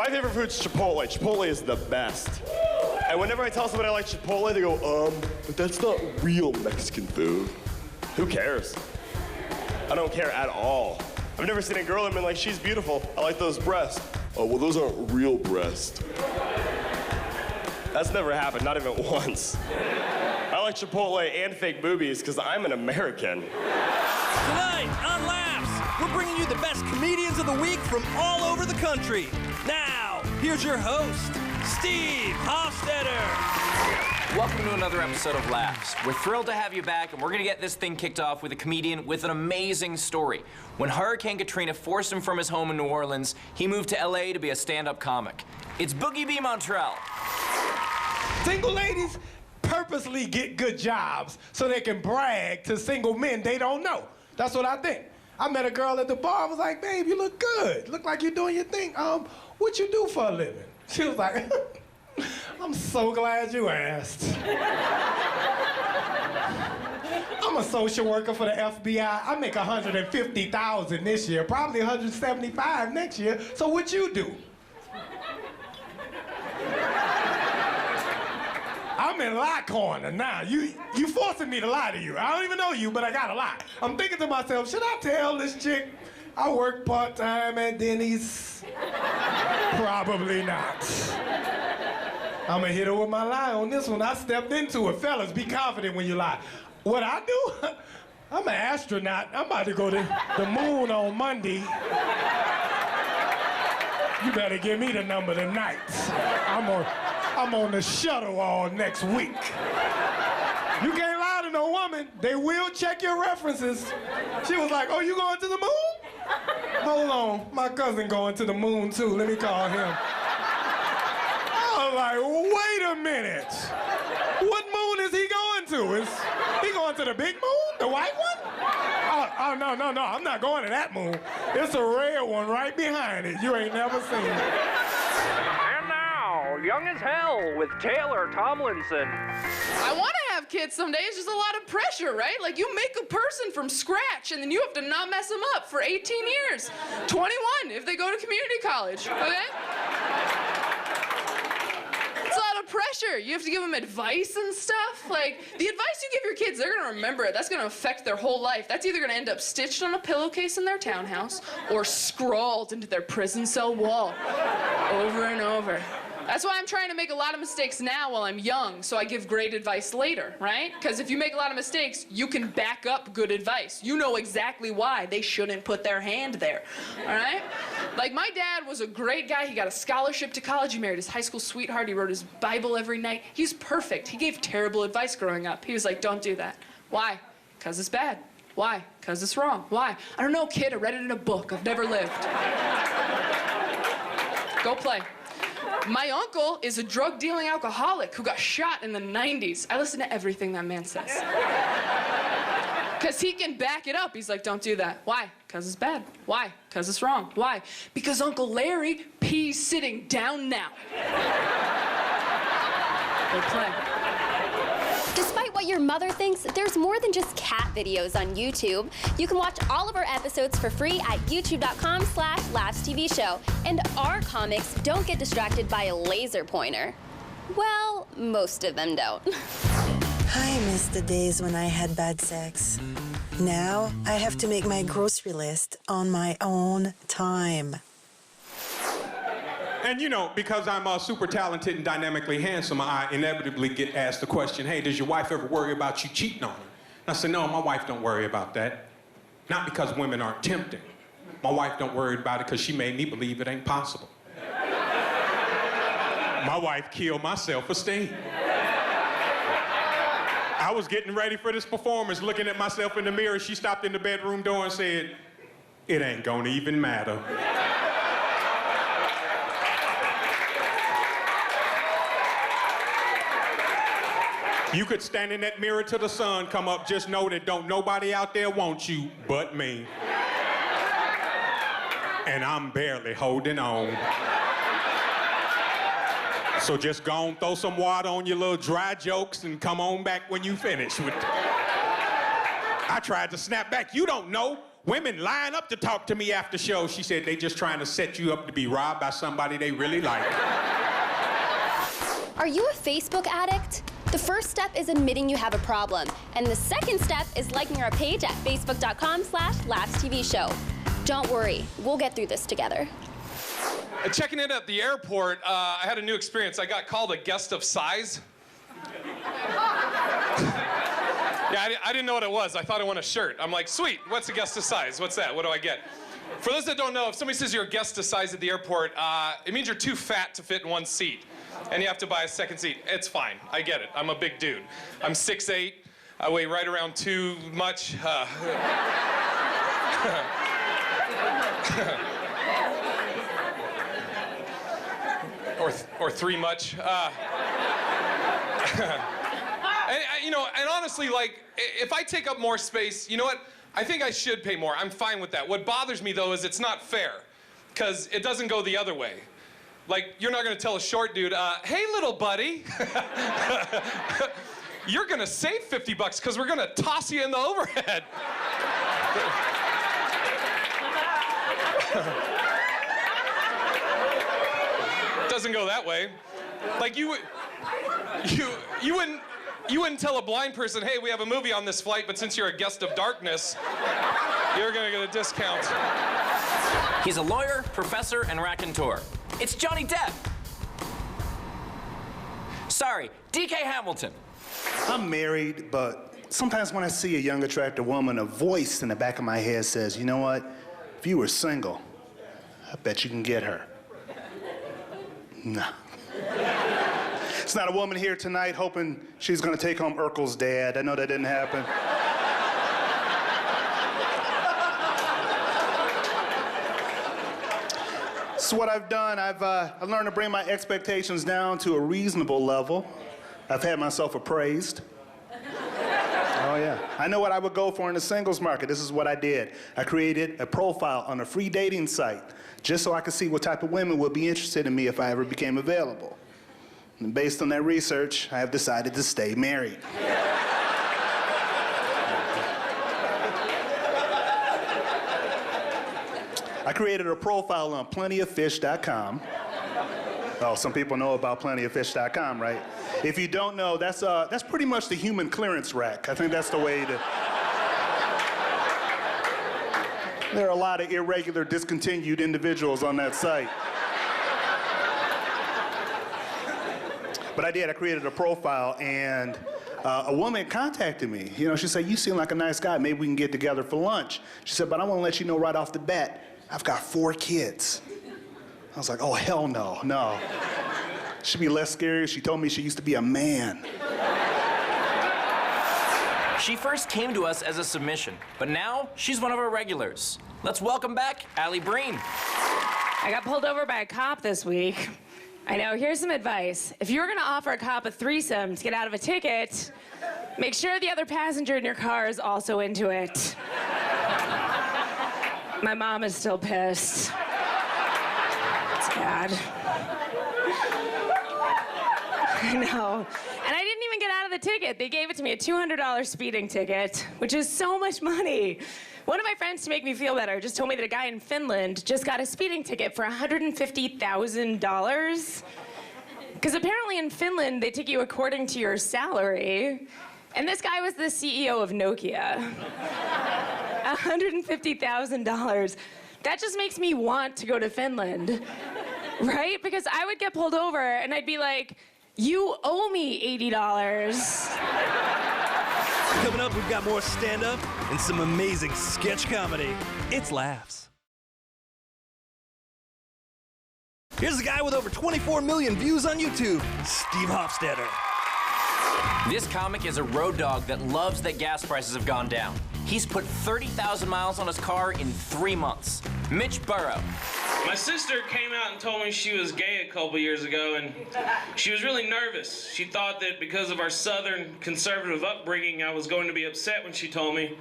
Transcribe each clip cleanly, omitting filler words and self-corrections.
My favorite food's Chipotle. Chipotle is the best. And whenever I tell somebody I like Chipotle, they go, but that's not real Mexican food. Who cares? I don't care at all. I've never seen a girl and been like, she's beautiful. I like those breasts. Oh, well, those aren't real breasts. That's never happened, not even once. I like Chipotle and fake boobies because I'm an American. Tonight on Laughs, we're bringing you the best comedians of the week from all over the country. Now, here's your host, Steve Hofstetter. Welcome to another episode of Laughs. We're thrilled to have you back, and we're gonna get this thing kicked off with a comedian with an amazing story. When Hurricane Katrina forced him from his home in New Orleans, he moved to LA to be a stand-up comic. It's Boogie B. Montreal. Single ladies purposely get good jobs so they can brag to single men they don't know. That's what I think. I met a girl at the bar. I was like, babe, you look good. Look like you're doing your thing. What you do for a living? She was like, I'm so glad you asked. I'm a social worker for the FBI. I make $150,000 this year, probably $175,000 next year. So what you do? I'm in lie corner now. You forcing me to lie to you. I don't even know you, but I gotta lie. I'm thinking to myself, should I tell this chick I work part-time at Denny's? Probably not. I'm gonna hit her with my lie on this one. I stepped into it. Fellas, be confident when you lie. What I do? I'm an astronaut. I'm about to go to the moon on Monday. You better give me the number tonight. I'm on the shuttle all next week. You can't lie to no woman. They will check your references. She was like, oh, you going to the moon? Hold on, my cousin going to the moon too. Let me call him. I was like, wait a minute. What moon is he going to? Is he going to the big moon? The white one? Oh, no, I'm not going to that moon. It's a red one right behind it. You ain't never seen it. Young as Hell with Taylor Tomlinson. I want to have kids someday. It's just a lot of pressure, right? Like, you make a person from scratch, and then you have to not mess them up for 18 years. 21 if they go to community college, okay? It's a lot of pressure. You have to give them advice and stuff. Like, the advice you give your kids, they're gonna remember it. That's gonna affect their whole life. That's either gonna end up stitched on a pillowcase in their townhouse or scrawled into their prison cell wall over and over. That's why I'm trying to make a lot of mistakes now while I'm young, so I give great advice later, right? Because if you make a lot of mistakes, you can back up good advice. You know exactly why they shouldn't put their hand there, all right? Like, my dad was a great guy. He got a scholarship to college. He married his high school sweetheart. He wrote his Bible every night. He's perfect. He gave terrible advice growing up. He was like, don't do that. Why? Because it's bad. Why? Because it's wrong. Why? I don't know, kid. I read it in a book. I've never lived. Go play. My uncle is a drug-dealing alcoholic who got shot in the 90s. I listen to everything that man says. Because he can back it up. He's like, don't do that. Why? Because it's bad. Why? Because it's wrong. Why? Because Uncle Larry pees sitting down now. Go play. Despite what your mother thinks, there's more than just cat videos on YouTube. You can watch all of our episodes for free at youtube.com/LaughsTVShow. And our comics don't get distracted by a laser pointer. Well, most of them don't. I miss the days when I had bad sex. Now I have to make my grocery list on my own time. And you know, because I'm super talented and dynamically handsome, I inevitably get asked the question, hey, does your wife ever worry about you cheating on her? And I said, no, my wife don't worry about that. Not because women aren't tempting. My wife don't worry about it because she made me believe it ain't possible. My wife killed my self-esteem. I was getting ready for this performance, looking at myself in the mirror. She stopped in the bedroom door and said, it ain't gonna even matter. You could stand in that mirror till the sun come up. Just know that don't nobody out there want you but me. And I'm barely holding on. So just go on, throw some water on your little dry jokes and come on back when you finish with I tried to snap back. You don't know Women line up to talk to me after shows. She said they just trying to set you up to be robbed by somebody they really like. Are you a Facebook addict? The first step is admitting you have a problem. And the second step is liking our page at facebook.com/LaughsTVShow. Don't worry, we'll get through this together. Checking in at the airport, I had a new experience. I got called a guest of size. Yeah, I didn't know what it was. I thought I won a shirt. I'm like, sweet, what's a guest of size? What's that? What do I get? For those that don't know, if somebody says you're a guest of size at the airport, it means you're too fat to fit in one seat. And you have to buy a second seat. It's fine. I get it. I'm a big dude. I'm 6'8". I weigh right around too much. Or three much. And honestly, like, if I take up more space, you know what? I think I should pay more. I'm fine with that. What bothers me, though, is it's not fair, because it doesn't go the other way. Like, you're not gonna tell a short dude, hey, little buddy, you're gonna save $50 because we're gonna toss you in the overhead. Doesn't go that way. Like, you wouldn't tell a blind person, hey, we have a movie on this flight, but since you're a guest of darkness, you're gonna get a discount. He's a lawyer, professor, and raconteur. It's Johnny Depp. Sorry, DK Hamilton. I'm married, but sometimes when I see a young, attractive woman, a voice in the back of my head says, you know what? If you were single, I bet you can get her. No. It's not a woman here tonight hoping she's gonna take home Urkel's dad. I know that didn't happen. So what I've done, I've learned to bring my expectations down to a reasonable level. I've had myself appraised. Oh yeah. I know what I would go for in the singles market. This is what I did. I created a profile on a free dating site just so I could see what type of women would be interested in me if I ever became available. And based on that research, I have decided to stay married. I created a profile on plentyoffish.com. Oh, some people know about plentyoffish.com, right? If you don't know, that's pretty much the human clearance rack. I think that's the way to... There are a lot of irregular, discontinued individuals on that site. But I created a profile, and a woman contacted me. You know, she said, you seem like a nice guy, maybe we can get together for lunch. She said, but I want to let you know right off the bat, I've got 4 kids. I was like, oh, hell no, no. She'd be less scary. She told me she used to be a man. She first came to us as a submission, but now she's one of our regulars. Let's welcome back Allie Breen. I got pulled over by a cop this week. I know, here's some advice. If you're gonna offer a cop a threesome to get out of a ticket, make sure the other passenger in your car is also into it. My mom is still pissed. It's bad. I know. And I didn't even get out of the ticket. They gave it to me, a $200 speeding ticket, which is so much money. One of my friends, to make me feel better, just told me that a guy in Finland just got a speeding ticket for $150,000. Because apparently in Finland, they take you according to your salary. And this guy was the CEO of Nokia. $150,000. That just makes me want to go to Finland, right? Because I would get pulled over and I'd be like, you owe me $80. Coming up, we've got more stand-up and some amazing sketch comedy. It's Laughs. Here's a guy with over 24 million views on YouTube, Steve Hofstetter. This comic is a road dog that loves that gas prices have gone down. He's put 30,000 miles on his car in 3 months. Mitch Burrow. My sister came out and told me she was gay a couple years ago, and she was really nervous. She thought that because of our Southern conservative upbringing, I was going to be upset when she told me.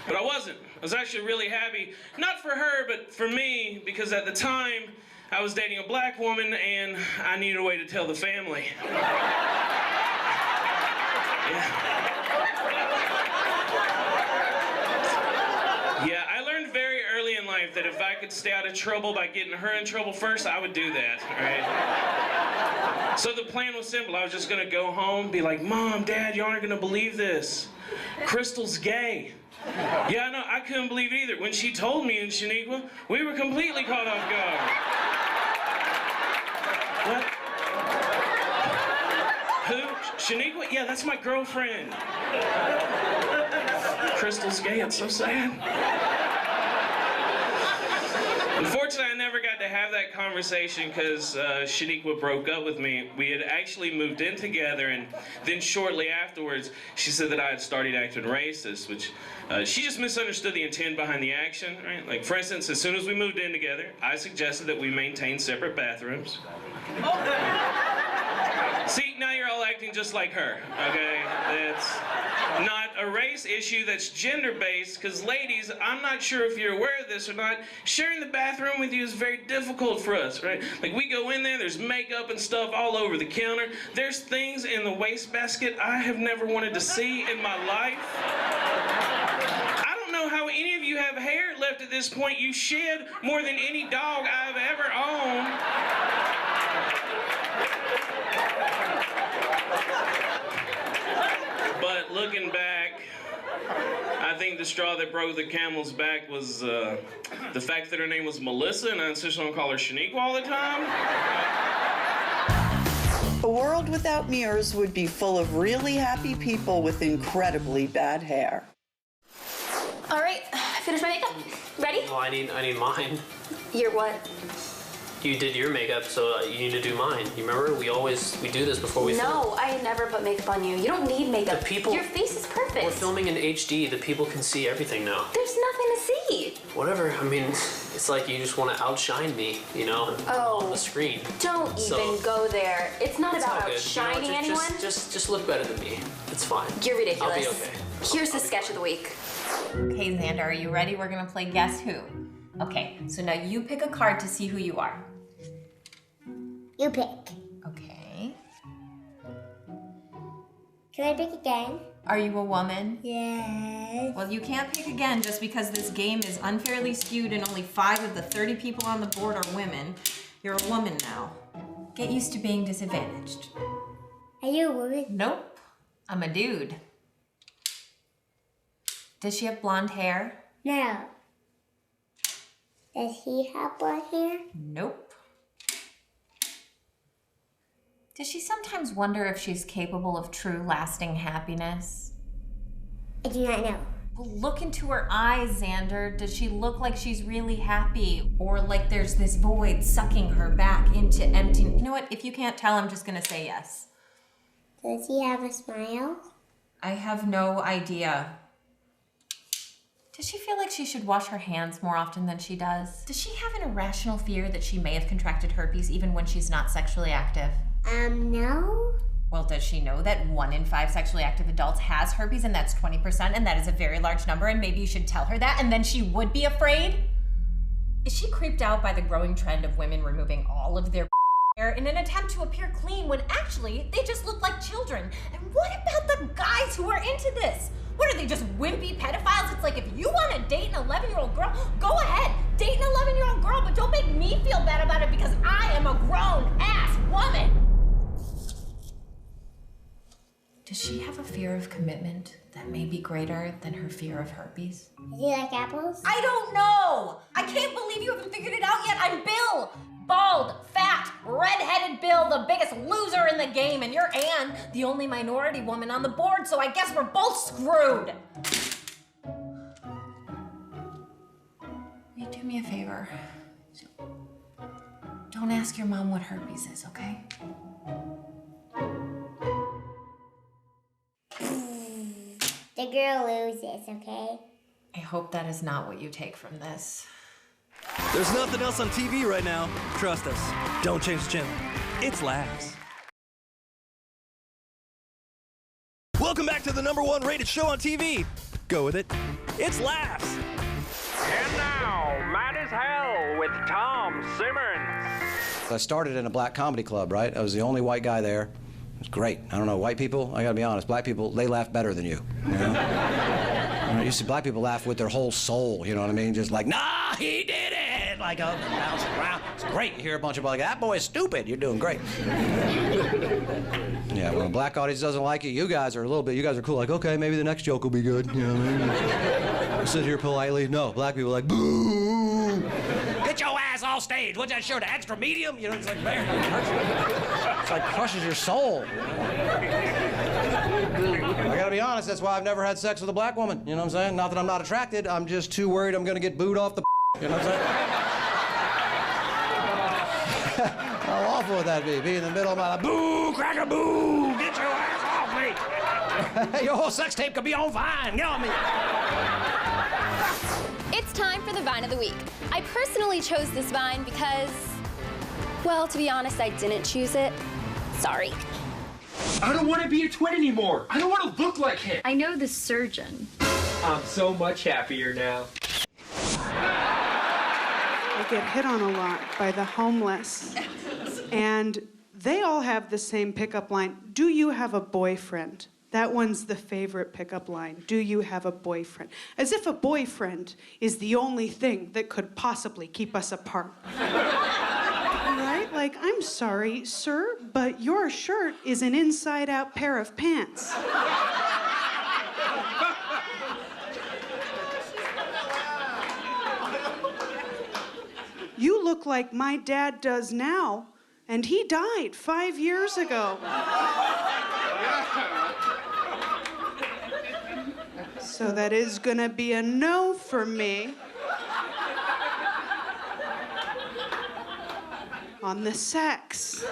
But I wasn't. I was actually really happy, not for her, but for me, because at the time, I was dating a black woman, and I needed a way to tell the family. Yeah, I learned I could stay out of trouble by getting her in trouble first, I would do that, right? So the plan was simple. I was just gonna go home, be like, Mom, Dad, you aren't gonna believe this. Crystal's gay. Yeah, no, I couldn't believe it either. When she told me in Shaniqua, we were completely caught off guard. What? Who? Shaniqua? Yeah, that's my girlfriend. Crystal's gay, it's so sad. Unfortunately, I never got to have that conversation because Shaniqua broke up with me. We had actually moved in together, and then shortly afterwards, she said that I had started acting racist, which she just misunderstood the intent behind the action, right? Like, for instance, as soon as we moved in together, I suggested that we maintain separate bathrooms. See, now you're all acting just like her, okay? That's not a race issue, that's gender-based, because ladies, I'm not sure if you're aware of this or not, sharing the bathroom with you is very difficult for us, right? Like, we go in there, there's makeup and stuff all over the counter. There's things in the wastebasket I have never wanted to see in my life. I don't know how any of you have hair left at this point. You shed more than any dog I've ever owned. But looking back, I think the straw that broke the camel's back was the fact that her name was Melissa and I insisted on calling her Shaniqua all the time. A world without mirrors would be full of really happy people with incredibly bad hair. All right, finish my makeup. Ready? Well, I need mine. Your what? You did your makeup, so you need to do mine. You remember? We do this before we film. No, I never put makeup on you. You don't need makeup. The people... Your face is perfect. We're filming in HD. The people can see everything now. There's nothing to see. Whatever. I mean, it's like you just want to outshine me, you know, on the screen. Don't even go there. It's not about all good. outshining anyone. Just look better than me. It's fine. You're ridiculous. I'll be okay. Here's the sketch of the week. Okay, Xander, are you ready? We're gonna play Guess Who. Okay, so now you pick a card to see who you are. You pick. Okay. Can I pick again? Are you a woman? Yes. Well, you can't pick again just because this game is unfairly skewed and only 5 of the 30 people on the board are women. You're a woman now. Get used to being disadvantaged. Are you a woman? Nope. I'm a dude. Does she have blonde hair? No. Does he have blonde hair? Nope. Does she sometimes wonder if she's capable of true, lasting happiness? I do not know. Well, look into her eyes, Xander. Does she look like she's really happy? Or like there's this void sucking her back into empty... You know what? If you can't tell, I'm just gonna say yes. Does he have a smile? I have no idea. Does she feel like she should wash her hands more often than she does? Does she have an irrational fear that she may have contracted herpes even when she's not sexually active? No. Well, does she know that 1 in 5 sexually active adults has herpes, and that's 20%, and that is a very large number, and maybe you should tell her that, and then she would be afraid? Is she creeped out by the growing trend of women removing all of their hair in an attempt to appear clean when actually they just look like children? And what about the guys who are into this? What are they, just wimpy pedophiles? It's like, if you want to date an 11-year-old girl, go ahead, date an 11-year-old girl, but don't make me feel bad about it because I am a grown-ass woman. Does she have a fear of commitment that may be greater than her fear of herpes? Does he like apples? I don't know! I can't believe you haven't figured it out yet. I'm Bill! Bald, fat, red-headed Bill, the biggest loser in the game, and you're Anne, the only minority woman on the board, so I guess we're both screwed! Will you do me a favor? Don't ask your mom what herpes is, okay? The girl loses, okay? I hope that is not what you take from this. There's nothing else on TV right now. Trust us. Don't change the channel. It's Laughs. Welcome back to the #1 rated show on TV. Go with it. It's Laughs. And now, Mad as Hell with Tom Simmons. I started in a black comedy club, right? I was the only white guy there. It was great. I don't know, white people, I gotta be honest, black people, they laugh better than you. You know? You see black people laugh with their whole soul, you know what I mean? Just like, nah, he did it! like up and bouncing around. It's great. You hear a bunch of like, that boy is stupid. You're doing great. Yeah, when a black audience doesn't like you guys are cool. Like, okay, maybe the next joke will be good. You know what I mean? Sit here politely. No, black people are like, boo! Get your ass off stage. What's that shirt, extra medium? You know, it's like, man, it's like crushes your soul. I gotta be honest, that's why I've never had sex with a black woman. You know what I'm saying? Not that I'm not attracted, I'm just too worried I'm gonna get booed off the you know what I'm saying? How awful would that be? Be in the middle of my life, boo, cracker, boo, get your ass off me. Your whole sex tape could be on Vine, get on me. It's time for the Vine of the Week. I personally chose this Vine because, well, to be honest, I didn't choose it. Sorry. I don't want to be a twin anymore. I don't want to look like him. I know the surgeon. I'm so much happier now. I get hit on a lot by the homeless. And they all have the same pickup line. Do you have a boyfriend? That one's the favorite pickup line. Do you have a boyfriend? As if a boyfriend is the only thing that could possibly keep us apart. Right? Like, I'm sorry, sir, but your shirt is an inside-out pair of pants. You look like my dad does now, and he died 5 years ago. So that is gonna be a no for me. On the sex.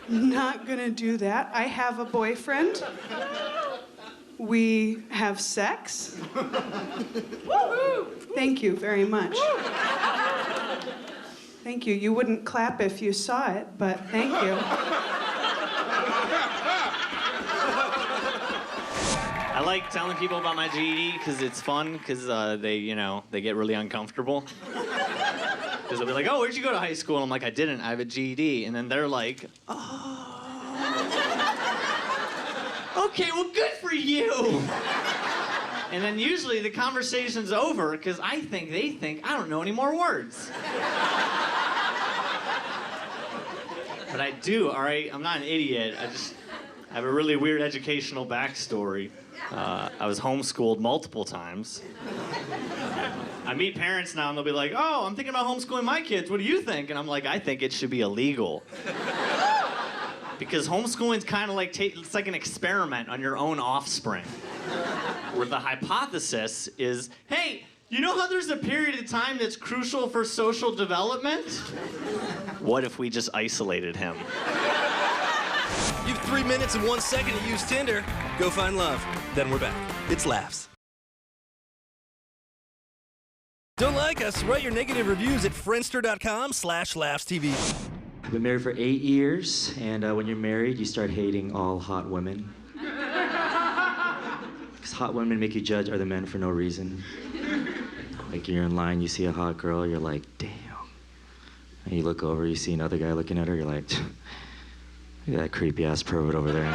Not gonna do that. I have a boyfriend. We have sex. Thank you very much. Thank you. You wouldn't clap if you saw it, but thank you. I like telling people about my GED because it's fun because they get really uncomfortable. Because they'll be like, oh, where'd you go to high school? And I'm like, I didn't. I have a GED. And then they're like, oh. Okay, well, good for you. And then usually the conversation's over because they think I don't know any more words. But I do, all right? I'm not an idiot. I have a really weird educational backstory. I was homeschooled multiple times. I meet parents now and they'll be like, oh, I'm thinking about homeschooling my kids. What do you think? And I'm like, I think it should be illegal. Because homeschooling's kind of like, it's like an experiment on your own offspring. Where the hypothesis is, hey, you know how there's a period of time that's crucial for social development? What if we just isolated him? You have 3 minutes and 1 second to use Tinder. Go find love. Then we're back. It's Laughs. Don't like us? Write your negative reviews at friendster.com/LaughsTV. I've been married for 8 years, and when you're married, you start hating all hot women. Because hot women make you judge other men for no reason. Like you're in line, you see a hot girl, you're like, damn. And you look over, you see another guy looking at her, you're like, look at that creepy-ass pervert over there.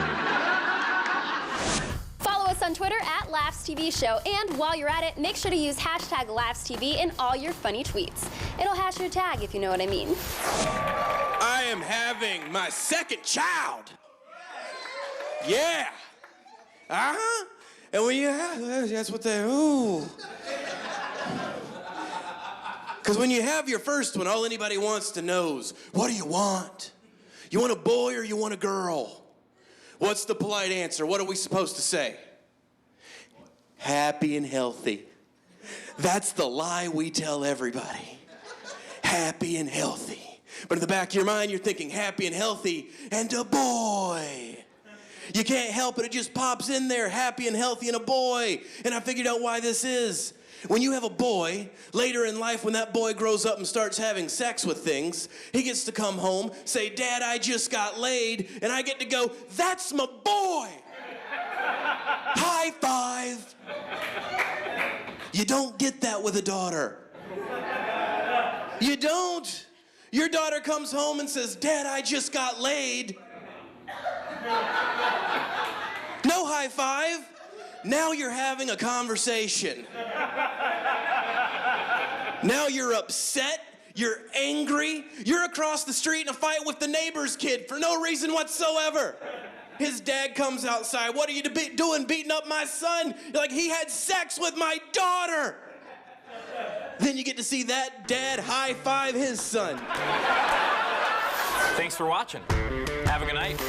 Follow us on Twitter at LaughsTVShow, and while you're at it, make sure to use hashtag LaughsTV in all your funny tweets. It'll hash your tag if you know what I mean. I am having my second child. Yeah. Uh-huh. And when you have, that's what they, ooh. Because when you have your first one, all anybody wants to know is, what do you want? You want a boy or you want a girl? What's the polite answer? What are we supposed to say? Happy and healthy. That's the lie we tell everybody. Happy and healthy. But in the back of your mind, you're thinking happy and healthy and a boy. You can't help it. It just pops in there, happy and healthy and a boy. And I figured out why this is. When you have a boy, later in life when that boy grows up and starts having sex with things, he gets to come home, say, Dad, I just got laid, and I get to go, that's my boy. High five. You don't get that with a daughter. You don't. Your daughter comes home and says, Dad, I just got laid. No high five. Now you're having a conversation. Now you're upset, you're angry, you're across the street in a fight with the neighbor's kid for no reason whatsoever. His dad comes outside. What are you doing beating up my son? You're like, he had sex with my daughter. Then you get to see that dad high-five his son. Thanks for watching. Have a good night.